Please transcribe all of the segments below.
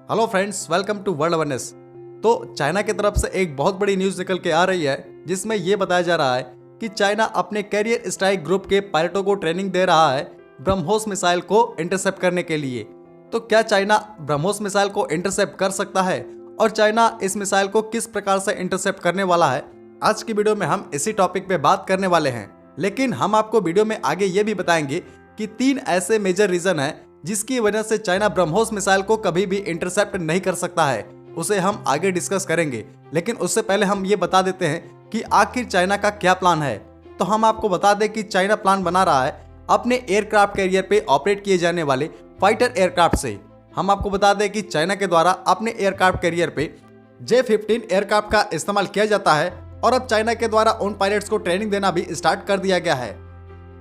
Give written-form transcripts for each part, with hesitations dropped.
Hello friends, welcome to world awareness. तो China की तरफ से एक बहुत बड़ी न्यूज़ निकल के आ रही है जिसमें यह बताया जा रहा है कि चाइना अपने कैरियर स्ट्राइक ग्रुप के पायलटों को ट्रेनिंग दे रहा है ब्रह्मोस मिसाइल को इंटरसेप्ट करने के लिए। तो क्या चाइना ब्रह्मोस मिसाइल को इंटरसेप्ट कर सकता है और चाइना इस मिसाइल को किस प्रकार से इंटरसेप्ट करने वाला है, आज की वीडियो में हम इसी टॉपिक पे बात करने वाले हैं। लेकिन हम आपको वीडियो में आगे ये भी बताएंगे कि 3 ऐसे मेजर रीजन हैं जिसकी वजह से चाइना ब्रह्मोस मिसाइल को कभी भी इंटरसेप्ट नहीं कर सकता है। उसे हम आगे डिस्कस करेंगे, लेकिन उससे पहले हम ये बता देते हैं कि आखिर चाइना का क्या प्लान है। तो हम आपको बता दें कि चाइना प्लान बना रहा है अपने एयरक्राफ्ट कैरियर पे ऑपरेट किए जाने वाले फाइटर एयरक्राफ्ट से। हम आपको बता दें कि चाइना के द्वारा अपने एयरक्राफ्ट कैरियर पे J-15 एयरक्राफ्ट का इस्तेमाल किया जाता है और अब चाइना के द्वारा उन पायलट्स को ट्रेनिंग देना भी स्टार्ट कर दिया गया है।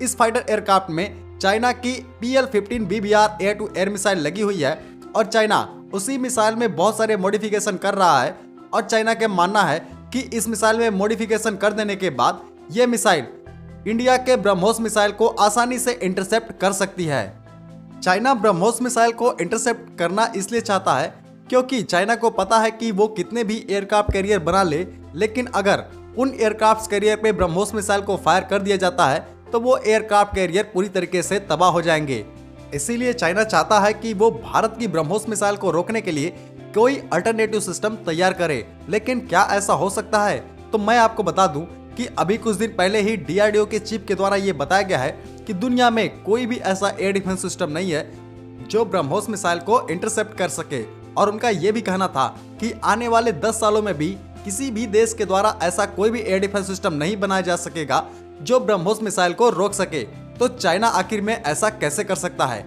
इस फाइटर एयरक्राफ्ट में चाइना की PL-15 BBR air to air missile लगी हुई है और चाइना उसी मिसाइल में बहुत सारे मॉडिफिकेशन कर रहा है और चाइना का मानना है कि इस मिसाइल में मॉडिफिकेशन कर देने के बाद यह मिसाइल इंडिया के ब्रह्मोस मिसाइल को आसानी से इंटरसेप्ट कर सकती है। चाइना ब्रह्मोस मिसाइल को इंटरसेप्ट करना इसलिए चाहता है क्योंकि चाइना को पता है कि वो कितने भी एयरक्राफ्ट कैरियर बना ले, लेकिन अगर उन एयरक्राफ्ट कैरियर पे ब्रह्मोस मिसाइल को फायर कर दिया जाता है तो वो एयरक्राफ्ट कैरियर पूरी तरीके से तबाह हो जाएंगे। इसीलिए चाइना चाहता है कि वो भारत की ब्रह्मोस मिसाइल को रोकने के लिए कोई अल्टरनेटिव सिस्टम तैयार करे। लेकिन क्या ऐसा हो सकता है? तो मैं आपको बता दूं कि अभी कुछ दिन पहले ही DRDO के चीफ के द्वारा ये बताया गया है कि दुनिया में कोई भी ऐसा एयर डिफेंस सिस्टम नहीं है जो ब्रह्मोस मिसाइल को इंटरसेप्ट कर सके। और उनका ये भी कहना था कि आने वाले 10 सालों में भी किसी भी देश के द्वारा ऐसा कोई भी एयर डिफेंस सिस्टम नहीं बनाया जा सकेगा जो ब्रह्मोस मिसाइल को रोक सके। तो चाइना आखिर में ऐसा कैसे कर सकता है?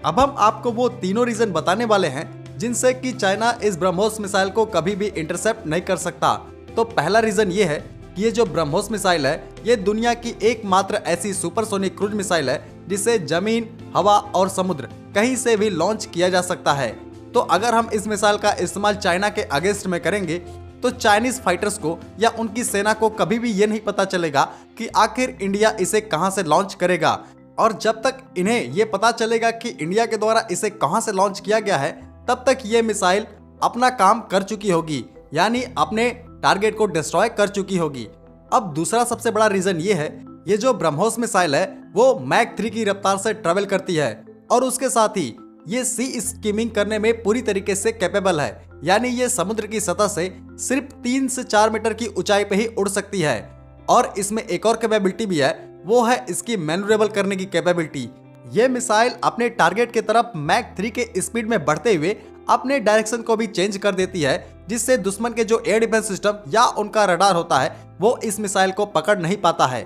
अब हम आपको वो तीनों रीजन बताने वाले हैं जिनसे कि चाइना इस ब्रह्मोस मिसाइल को कभी भी इंटरसेप्ट नहीं कर सकता। तो पहला रीजन ये है कि ये जो ब्रह्मोस मिसाइल है ये दुनिया की एकमात्र ऐसी सुपरसोनिक क्रूज मिसाइल है जिसे जमीन, हवा और समुद्र कहीं से भी लॉन्च किया जा सकता है। तो अगर हम इस मिसाइल का इस्तेमाल चाइना के अगेंस्ट में करेंगे तो चाइनीज फाइटर्स को या उनकी सेना को कभी भी ये नहीं पता चलेगा कि आखिर इंडिया इसे कहां से लॉन्च करेगा। और जब तक इन्हें ये पता चलेगा कि इंडिया के द्वारा इसे कहां से लॉन्च किया गया है तब तक ये मिसाइल अपना काम कर चुकी होगी, यानी अपने टारगेट को डिस्ट्रॉय कर चुकी होगी। अब दूसरा सबसे बड़ा रीजन ये है, ये जो ब्रह्मोस मिसाइल है वो मैक 3 की रफ्तार से ट्रेवल करती है और उसके साथ ही ये सी स्कीमिंग करने में पूरी तरीके से कैपेबल है, यानी ये समुद्र की सतह से सिर्फ 3 से 4 मीटर की ऊंचाई पे ही उड़ सकती है। और इसमें एक और कैपेबिलिटी भी है, वो है इसकी मैन्यूरेबल करने की कैपेबिलिटी। ये मिसाइल अपने टारगेट की तरफ मैक 3 के स्पीड में बढ़ते हुए अपने डायरेक्शन को भी चेंज कर देती है, जिससे दुश्मन के जो एयर डिफेंस सिस्टम या उनका रडार होता है वो इस मिसाइल को पकड़ नहीं पाता है।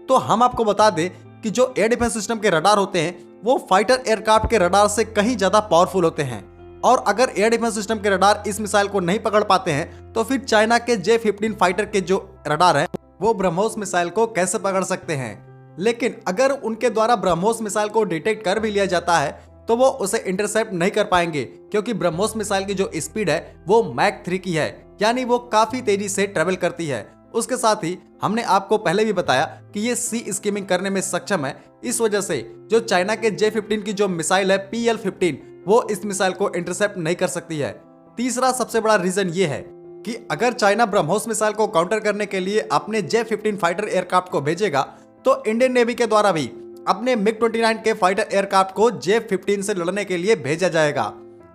तो हम आपको बता दें कि जो एयर डिफेंस सिस्टम के रडार होते हैं वो फाइटर एयरक्राफ्ट के रडार से कहीं ज्यादा पावरफुल होते हैं। और अगर एयर डिफेंस सिस्टम के रडार इस मिसाइल को नहीं पकड़ पाते हैं तो फिर चाइना के J-15 फाइटर के जो रडार हैं वो ब्रह्मोस मिसाइल को कैसे पकड़ सकते हैं। लेकिन अगर उनके द्वारा ब्रह्मोस मिसाइल को डिटेक्ट कर भी लिया जाता है तो वो उसे इंटरसेप्ट नहीं कर पाएंगे, क्योंकि ब्रह्मोस मिसाइल की जो स्पीड है वो मैक 3 की है, यानी वो काफी तेजी से ट्रेवल करती है। उसके साथ ही हमने आपको पहले भी बताया कि ये सी स्कीमिंग करने में सक्षम है। इस वजह से जो चाइना के J-15 की जो मिसाइल है PL-15 वो इस मिसाइल को इंटरसेप्ट नहीं कर सकती है। तीसरा सबसे बड़ा रीजन ये है कि अगर चाइना ब्रह्मोस मिसाइल को काउंटर करने के लिए अपने J-15 फाइटर एयरक्राफ्ट को भेजेगा तो इंडियन नेवी के द्वारा भी अपने MiG-29 के फाइटर एयरक्राफ्ट को J-15 से लड़ने के लिए भेजा जाएगा।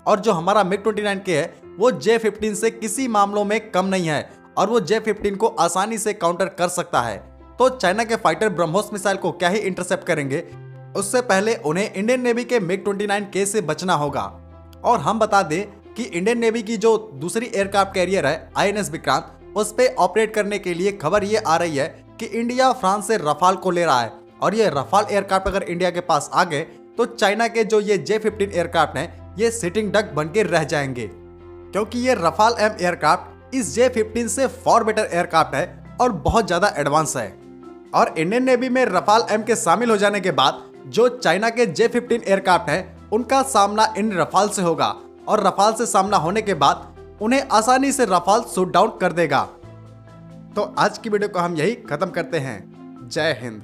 और जो हमारा MiG-29 के है वो J-15 से किसी मामलों में कम नहीं है और वो J-15 को आसानी से काउंटर कर सकता है। तो चाइना के फाइटर ब्रह्मोस मिसाइल को क्या ही इंटरसेप्ट करेंगे, उससे पहले उन्हें इंडियन नेवी के MiG-29 के से बचना होगा। और हम बता दें कि इंडियन नेवी की जो दूसरी एयरक्राफ्ट कैरियर है INS विक्रांत, उस पे ऑपरेट करने के लिए खबर ये आ रही है कि इंडिया फ्रांस से रफाल को ले रहा है। और ये रफाल एयरक्राफ्ट अगर इंडिया के पास आ गए तो चाइना के जो ये J-15 एयरक्राफ्ट हैं ये सिटिंग डक बन के रह जाएंगे, क्योंकि ये रफाल M एयरक्राफ्ट इस J-15 से फॉर बेटर एयरक्राफ्ट है और बहुत ज्यादा एडवांस है। और इंडियन नेवी में रफाल M के शामिल हो जाने के बाद जो चाइना के J-15 एयरक्राफ्ट हैं उनका सामना इन रफाल से होगा और रफाल से सामना होने के बाद उन्हें आसानी से रफाल शूट डाउन कर देगा। तो आज की वीडियो को हम यही खत्म करते हैं। जय हिंद।